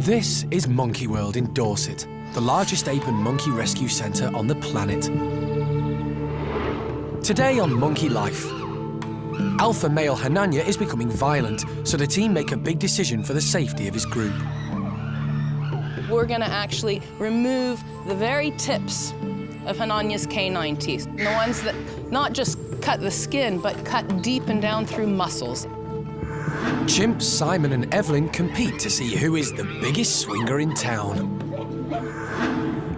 This is Monkey World in Dorset, the largest ape and monkey rescue centre on the planet. Today on Monkey Life, alpha male Hananya is becoming violent, so the team make a big decision for the safety of his group. We're going to actually remove the very tips of Hananya's canine teeth, the ones that not just cut the skin, but cut deep and down through muscles. Chimps Simon and Eveline compete to see who is the biggest swinger in town.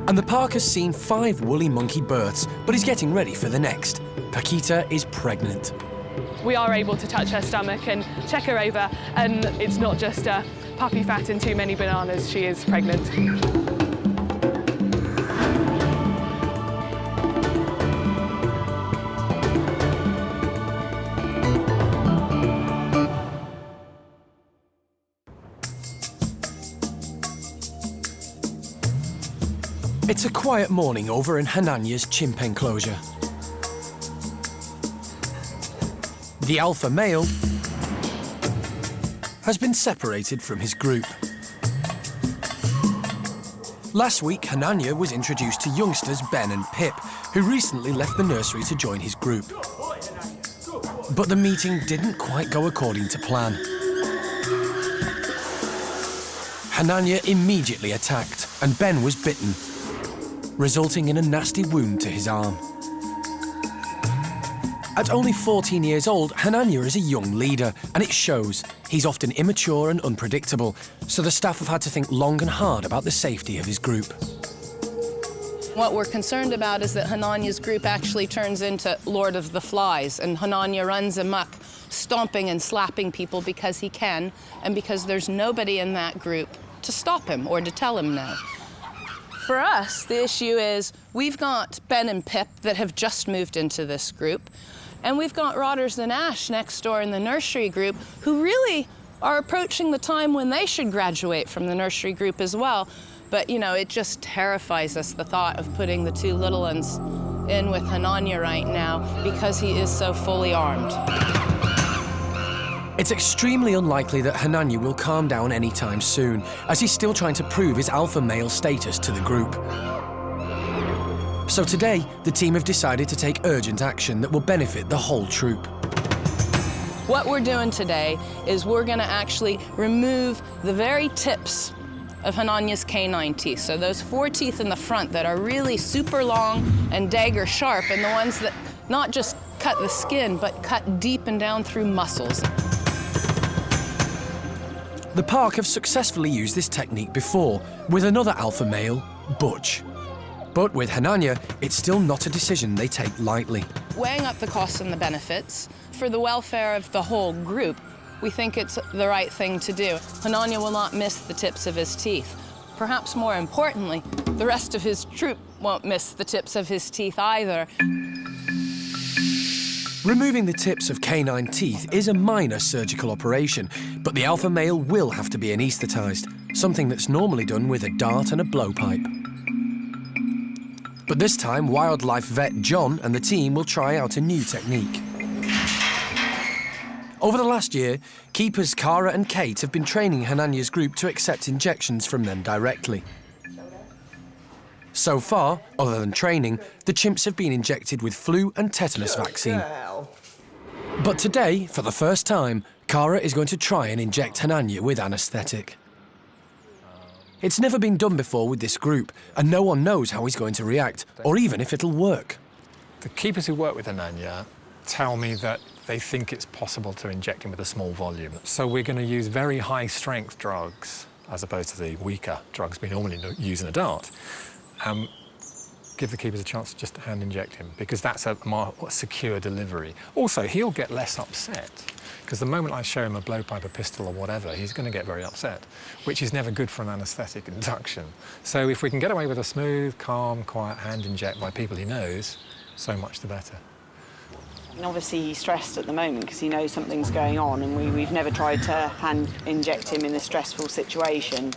And the park has seen 5 woolly monkey births, but is getting ready for the next. Pakita is pregnant. We are able to touch her stomach and check her over, and it's not just puppy fat and too many bananas, she is pregnant. It's a quiet morning over in Hananya's chimp enclosure. The alpha male has been separated from his group. Last week, Hananya was introduced to youngsters Ben and Pip, who recently left the nursery to join his group. But the meeting didn't quite go according to plan. Hananya immediately attacked, and Ben was bitten, resulting in a nasty wound to his arm. At only 14 years old, Hananya is a young leader, and it shows. He's often immature and unpredictable, so the staff have had to think long and hard about the safety of his group. What we're concerned about is that Hananya's group actually turns into Lord of the Flies, and Hananya runs amok, stomping and slapping people because he can, and because there's nobody in that group to stop him or to tell him no. For us, the issue is we've got Ben and Pip that have just moved into this group, and we've got Rodders and Ash next door in the nursery group who really are approaching the time when they should graduate from the nursery group as well. But, you know, it just terrifies us, the thought of putting the 2 little ones in with Hananya right now because he is so fully armed. It's extremely unlikely that Hananya will calm down anytime soon, as he's still trying to prove his alpha male status to the group. So today, the team have decided to take urgent action that will benefit the whole troop. What we're doing today is we're going to actually remove the very tips of Hananya's canine teeth. So those 4 teeth in the front that are really super long and dagger sharp, and the ones that not just cut the skin, but cut deep and down through muscles. The park have successfully used this technique before, with another alpha male, Butch. But with Hananya, it's still not a decision they take lightly. Weighing up the costs and the benefits, for the welfare of the whole group, we think it's the right thing to do. Hananya will not miss the tips of his teeth. Perhaps more importantly, the rest of his troop won't miss the tips of his teeth either. Removing the tips of canine teeth is a minor surgical operation, but the alpha male will have to be anaesthetised, something that's normally done with a dart and a blowpipe. But this time, wildlife vet John and the team will try out a new technique. Over the last year, keepers Cara and Kate have been training Hananya's group to accept injections from them directly. So far, other than training, the chimps have been injected with flu and tetanus vaccine. But today, for the first time, Cara is going to try and inject Hananya with anaesthetic. It's never been done before with this group, and no one knows how he's going to react, or even if it'll work. The keepers who work with Hananya tell me that they think it's possible to inject him with a small volume. So we're going to use very high-strength drugs, as opposed to the weaker drugs we normally use in a dart. Give the keepers a chance to just hand inject him, because that's a more secure delivery. Also, he'll get less upset, because the moment I show him a blowpipe, a pistol or whatever, he's going to get very upset, which is never good for an anaesthetic induction. So if we can get away with a smooth, calm, quiet hand inject by people he knows, so much the better. And obviously he's stressed at the moment because he knows something's going on, and we've never tried to hand inject him in a stressful situation.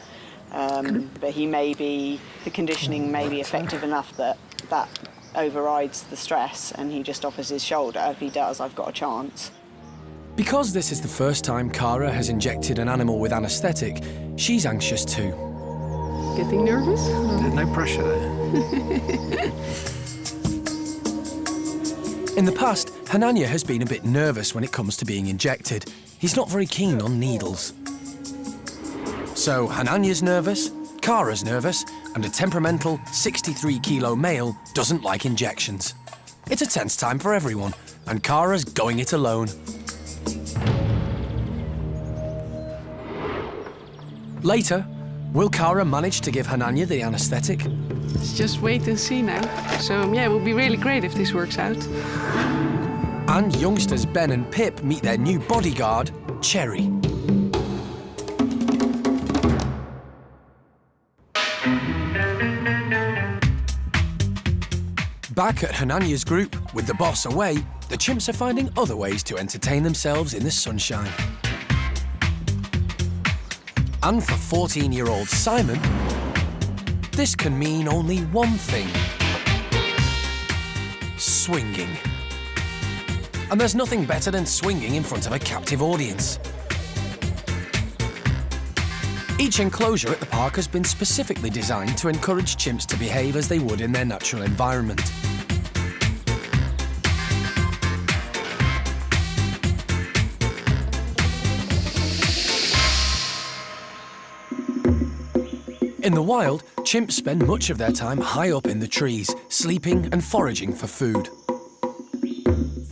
But the conditioning may be effective enough that overrides the stress, and he just offers his shoulder. If he does, I've got a chance. Because this is the first time Cara has injected an animal with anaesthetic, she's anxious too. Getting nervous? No pressure there. In the past, Hananya has been a bit nervous when it comes to being injected. He's not very keen on needles. So Hananya's nervous, Cara's nervous, and a temperamental 63-kilo male doesn't like injections. It's a tense time for everyone, and Cara's going it alone. Later, will Cara manage to give Hananya the anaesthetic? Let's just wait and see now. So, yeah, it would be really great if this works out. And youngsters Ben and Pip meet their new bodyguard, Cherry. Back at Hananya's group, with the boss away, the chimps are finding other ways to entertain themselves in the sunshine. And for 14-year-old Simon, this can mean only one thing: swinging. And there's nothing better than swinging in front of a captive audience. Each enclosure at the park has been specifically designed to encourage chimps to behave as they would in their natural environment. In the wild, chimps spend much of their time high up in the trees, sleeping and foraging for food.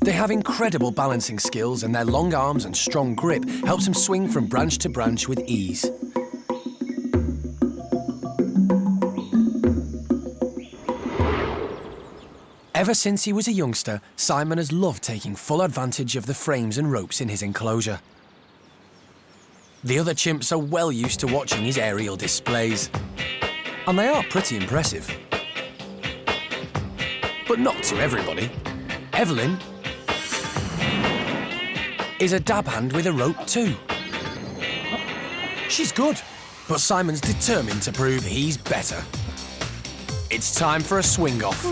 They have incredible balancing skills, and their long arms and strong grip helps them swing from branch to branch with ease. Ever since he was a youngster, Simon has loved taking full advantage of the frames and ropes in his enclosure. The other chimps are well used to watching his aerial displays, and they are pretty impressive. But not to everybody. Eveline is a dab hand with a rope too. She's good, but Simon's determined to prove he's better. It's time for a swing-off.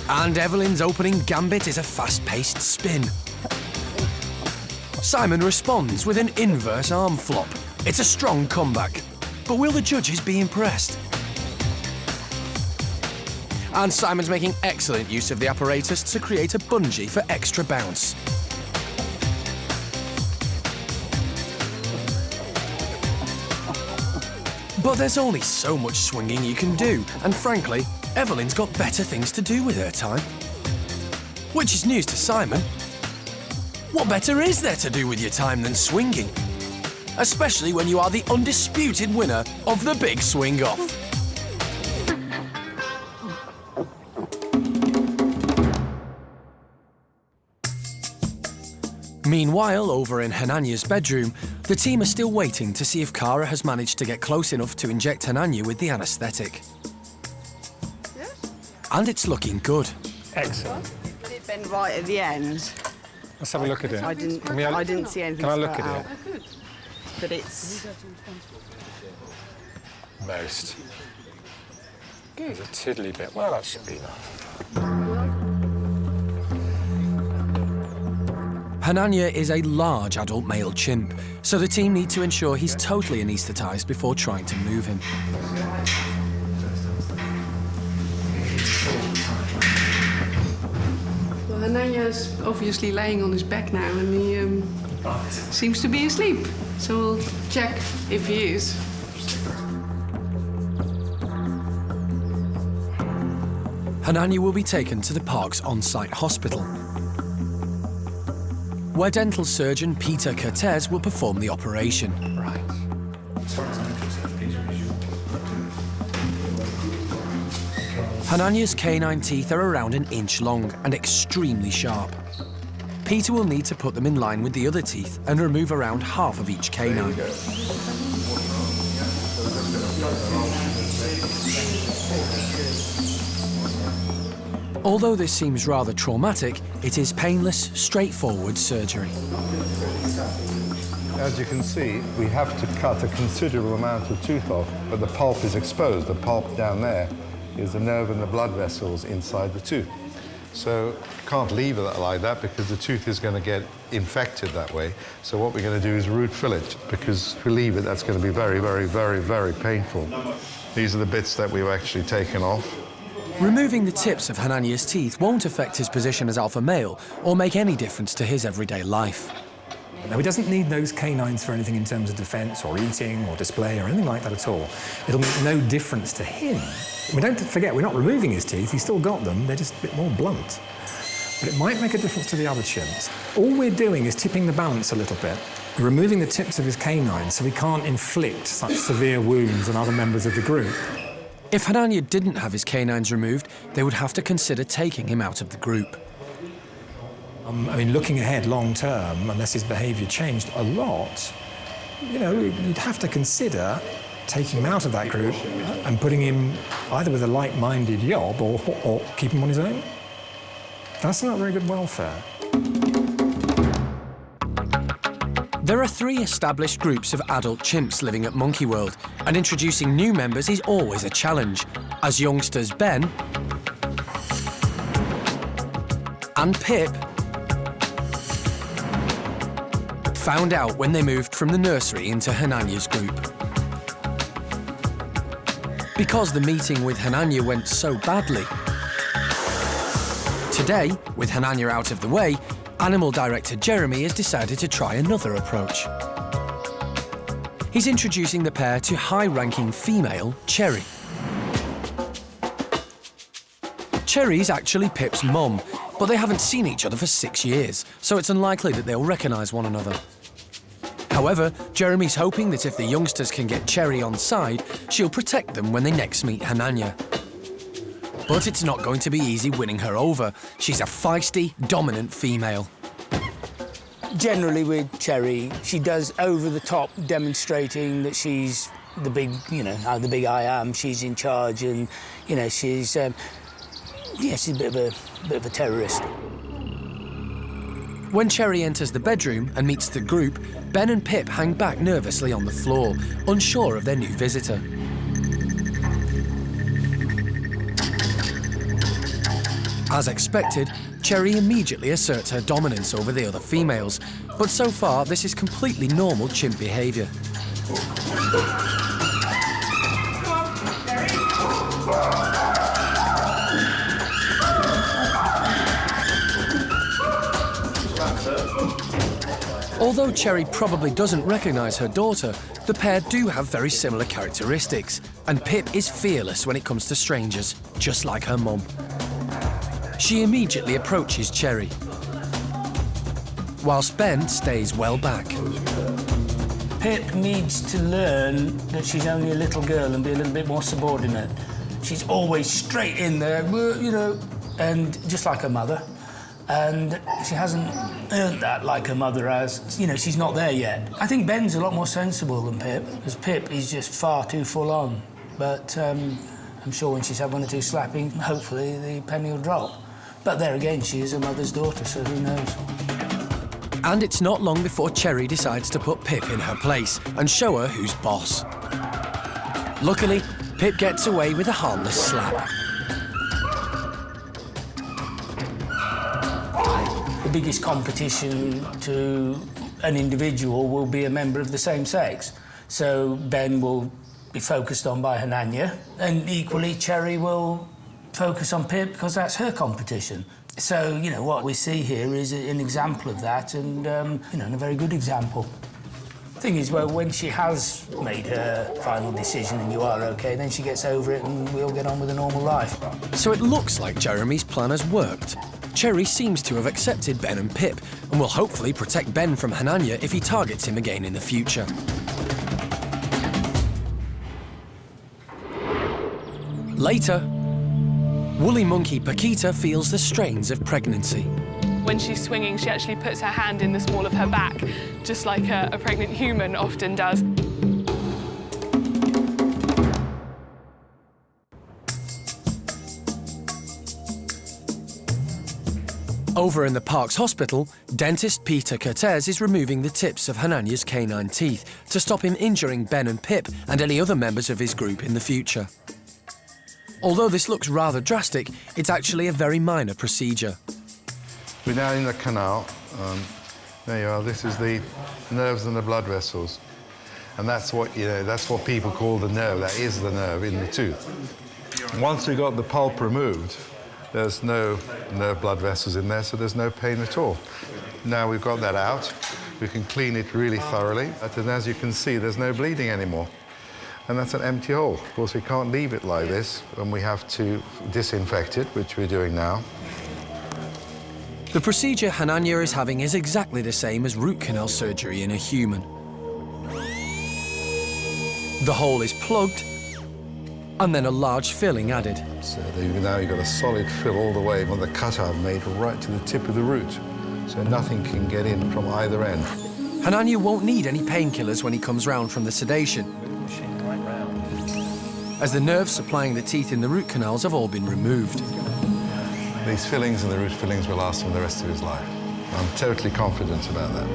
And Eveline's opening gambit is a fast-paced spin. Simon responds with an inverse arm flop. It's a strong comeback, but will the judges be impressed? And Simon's making excellent use of the apparatus to create a bungee for extra bounce. But there's only so much swinging you can do, and frankly, Eveline's got better things to do with her time. Which is news to Simon. What better is there to do with your time than swinging? Especially when you are the undisputed winner of the big swing-off. Meanwhile, over in Hananya's bedroom, the team are still waiting to see if Cara has managed to get close enough to inject Hananya with the anaesthetic. Yes? And it's looking good. Excellent. Did it bend right at the end? Let's have a look at it. I didn't see anything. Can I look spurt at out, it? but it's Most. There's a tiddly bit. Well, that should be enough. Hananya is a large adult male chimp, so the team need to ensure he's totally anaesthetised before trying to move him. Well, Hananya's obviously laying on his back now, and he seems to be asleep. So we'll check if he is. Hananya will be taken to the park's on-site hospital, where dental surgeon Peter Cortez will perform the operation. Right. Hananya's canine teeth are around an inch long and extremely sharp. Peter will need to put them in line with the other teeth and remove around half of each canine. Although this seems rather traumatic, it is painless, straightforward surgery. As you can see, we have to cut a considerable amount of tooth off, but the pulp is exposed. The pulp down there is the nerve and the blood vessels inside the tooth. So can't leave it like that because the tooth is going to get infected that way. So what we're going to do is root fill it, because if we leave it, that's going to be very, very, very, very painful. These are the bits that we've actually taken off. Removing the tips of Hananya's teeth won't affect his position as alpha male or make any difference to his everyday life. Now, he doesn't need those canines for anything in terms of defence or eating or display or anything like that at all. It'll make no difference to him. We don't forget, we're not removing his teeth, he's still got them, they're just a bit more blunt. But it might make a difference to the other chimps. All we're doing is tipping the balance a little bit. We're removing the tips of his canines so he can't inflict such severe wounds on other members of the group. If Hananya didn't have his canines removed, they would have to consider taking him out of the group. I mean, looking ahead long term, unless his behaviour changed a lot, you know, you'd have to consider taking him out of that group and putting him either with a like-minded yob or keep him on his own. That's not very good welfare. There are 3 established groups of adult chimps living at Monkey World, and introducing new members is always a challenge, as youngsters Ben and Pip found out when they moved from the nursery into Hananya's group. Because the meeting with Hananya went so badly, today, with Hananya out of the way, Animal Director Jeremy has decided to try another approach. He's introducing the pair to high-ranking female Cherry. Cherry's actually Pip's mum, but they haven't seen each other for 6 years, so it's unlikely that they'll recognise one another. However, Jeremy's hoping that if the youngsters can get Cherry on side, she'll protect them when they next meet Hananya. But it's not going to be easy winning her over. She's a feisty, dominant female. Generally with Cherry, she does over-the-top demonstrating that she's the big, you know, the big I am. She's in charge, and you know, she's a bit of a terrorist. When Cherry enters the bedroom and meets the group, Ben and Pip hang back nervously on the floor, unsure of their new visitor. As expected, Cherry immediately asserts her dominance over the other females, but so far this is completely normal chimp behaviour. Although Cherry probably doesn't recognise her daughter, the pair do have very similar characteristics, and Pip is fearless when it comes to strangers, just like her mum. She immediately approaches Cherry, whilst Ben stays well back. Pip needs to learn that she's only a little girl and be a little bit more subordinate. She's always straight in there, you know, and just like her mother. And she hasn't earned that like her mother has. You know, she's not there yet. I think Ben's a lot more sensible than Pip, because Pip is just far too full on. But I'm sure when she's had 1 or 2 slapping, hopefully the penny will drop. But there again, she is her mother's daughter, so who knows? And it's not long before Cherry decides to put Pip in her place and show her who's boss. Luckily, Pip gets away with a harmless slap. The biggest competition to an individual will be a member of the same sex. So Ben will be focused on by Hananya, and equally Cherry will focus on Pip because that's her competition. So, you know, what we see here is an example of that, and, you know, and a very good example. The thing is, well, when she has made her final decision and you are OK, then she gets over it and we all get on with a normal life. So it looks like Jeremy's plan has worked. Cherry seems to have accepted Ben and Pip and will hopefully protect Ben from Hananya if he targets him again in the future. Later, woolly monkey Pakita feels the strains of pregnancy. When she's swinging, she actually puts her hand in the small of her back, just like a pregnant human often does. Over in the park's hospital, dentist Peter Cortez is removing the tips of Hananya's canine teeth to stop him injuring Ben and Pip and any other members of his group in the future. Although this looks rather drastic, it's actually a very minor procedure. We're now in the canal. There you are. This is the nerves and the blood vessels. And that's what, that's what people call the nerve. That is the nerve in the tooth. Once we got the pulp removed, there's no nerve blood vessels in there, so there's no pain at all. Now we've got that out, we can clean it really thoroughly. And as you can see, there's no bleeding anymore. And that's an empty hole. Of course, we can't leave it like this, and we have to disinfect it, which we're doing now. The procedure Hananya is having is exactly the same as root canal surgery in a human. The hole is plugged, and then a large filling added. So now you've got a solid fill all the way from the cut I've made right to the tip of the root, so nothing can get in from either end. Hananya won't need any painkillers when he comes round from the sedation, as the nerves supplying the teeth in the root canals have all been removed. These fillings and the root fillings will last him the rest of his life. I'm totally confident about that.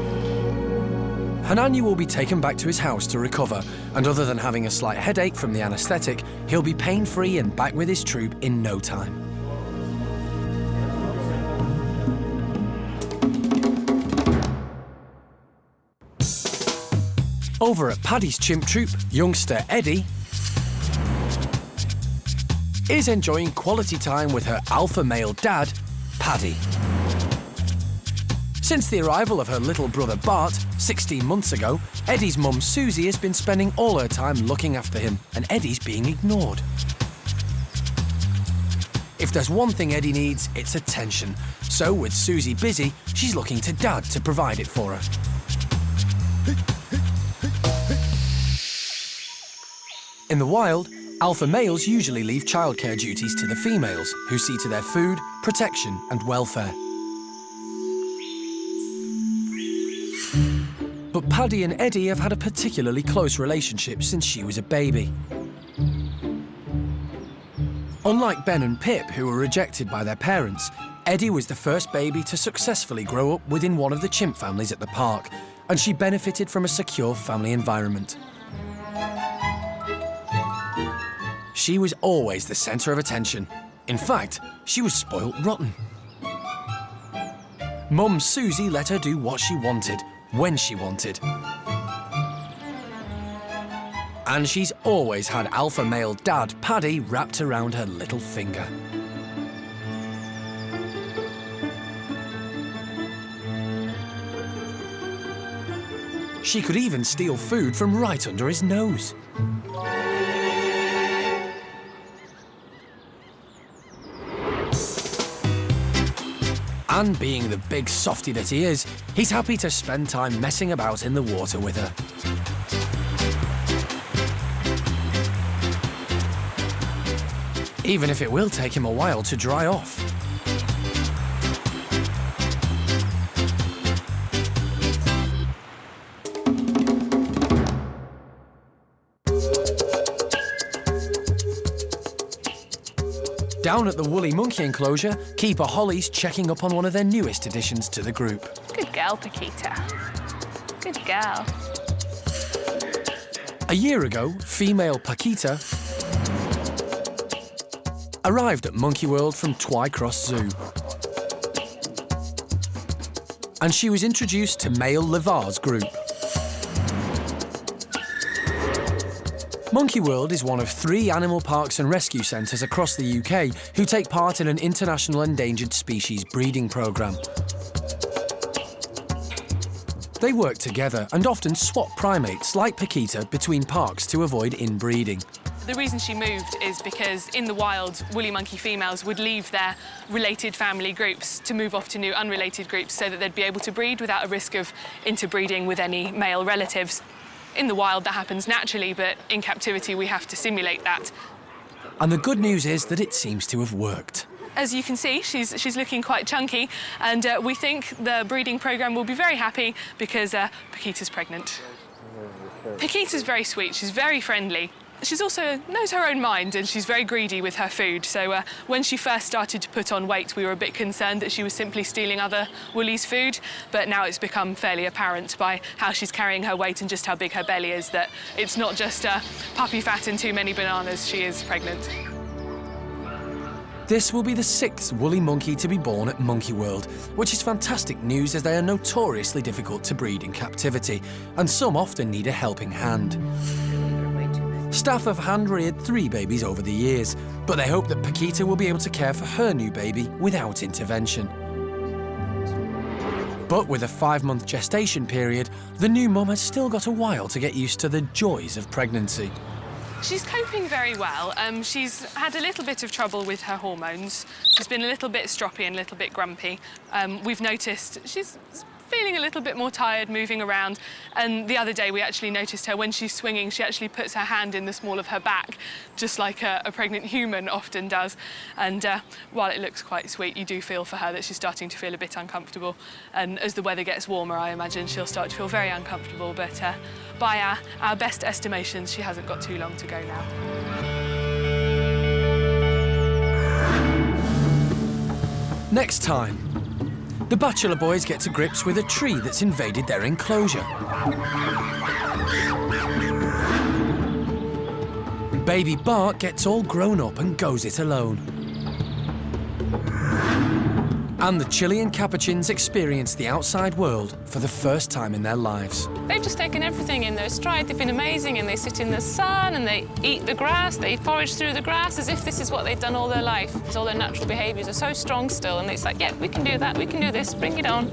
Hananya will be taken back to his house to recover, and other than having a slight headache from the anaesthetic, he'll be pain-free and back with his troop in no time. Over at Paddy's chimp troop, youngster Eddie is enjoying quality time with her alpha male dad, Paddy. Since the arrival of her little brother Bart, 16 months ago, Eddie's mum Susie has been spending all her time looking after him, and Eddie's being ignored. If there's one thing Eddie needs, it's attention. So with Susie busy, she's looking to Dad to provide it for her. In the wild, alpha males usually leave childcare duties to the females, who see to their food, protection and welfare. But Paddy and Eddie have had a particularly close relationship since she was a baby. Unlike Ben and Pip, who were rejected by their parents, Eddie was the first baby to successfully grow up within one of the chimp families at the park, and she benefited from a secure family environment. She was always the centre of attention. In fact, she was spoilt rotten. Mum Susie let her do what she wanted, when she wanted. And she's always had alpha male dad Paddy wrapped around her little finger. She could even steal food from right under his nose. And being the big softy that he is, he's happy to spend time messing about in the water with her. Even if it will take him a while to dry off. Down at the woolly monkey enclosure, keeper Holly's checking up on one of their newest additions to the group. Good girl, Pakita. Good girl. A year ago, female Pakita arrived at Monkey World from Twycross Zoo. And she was introduced to male Levar's group. Monkey World is one of 3 animal parks and rescue centres across the UK who take part in an international endangered species breeding programme. They work together and often swap primates like Pakita between parks to avoid inbreeding. The reason she moved is because in the wild, woolly monkey females would leave their related family groups to move off to new unrelated groups so that they'd be able to breed without a risk of interbreeding with any male relatives. In the wild, that happens naturally, but in captivity, we have to simulate that. And the good news is that it seems to have worked. As you can see, she's looking quite chunky, and we think the breeding programme will be very happy because Pakita's pregnant. Pakita's very sweet, she's very friendly. She's also knows her own mind, and she's very greedy with her food. So when she first started to put on weight, we were a bit concerned that she was simply stealing other woolies' food. But now it's become fairly apparent by how she's carrying her weight and just how big her belly is that it's not just puppy fat and too many bananas. She is pregnant. This will be the 6th woolly monkey to be born at Monkey World, which is fantastic news as they are notoriously difficult to breed in captivity, and some often need a helping hand. Staff have hand-reared 3 babies over the years, but they hope that Pakita will be able to care for her new baby without intervention. But with a 5-month gestation period, the new mum has still got a while to get used to the joys of pregnancy. She's coping very well. She's had a little bit of trouble with her hormones. She's been a little bit stroppy and a little bit grumpy. We've noticed she's feeling a little bit more tired, moving around. And the other day we actually noticed her when she's swinging, she actually puts her hand in the small of her back, just like a pregnant human often does. And while it looks quite sweet, you do feel for her that she's starting to feel a bit uncomfortable. And as the weather gets warmer, I imagine she'll start to feel very uncomfortable. But by our best estimations, she hasn't got too long to go now. Next time, the bachelor boys get to grips with a tree that's invaded their enclosure. Baby Bart gets all grown up and goes it alone. And the Chilean capuchins experience the outside world for the first time in their lives. They've just taken everything in their stride. They've been amazing, and they sit in the sun and they eat the grass, they forage through the grass as if this is what they've done all their life. All their natural behaviours are so strong still, and it's like, yeah, we can do that, we can do this, bring it on.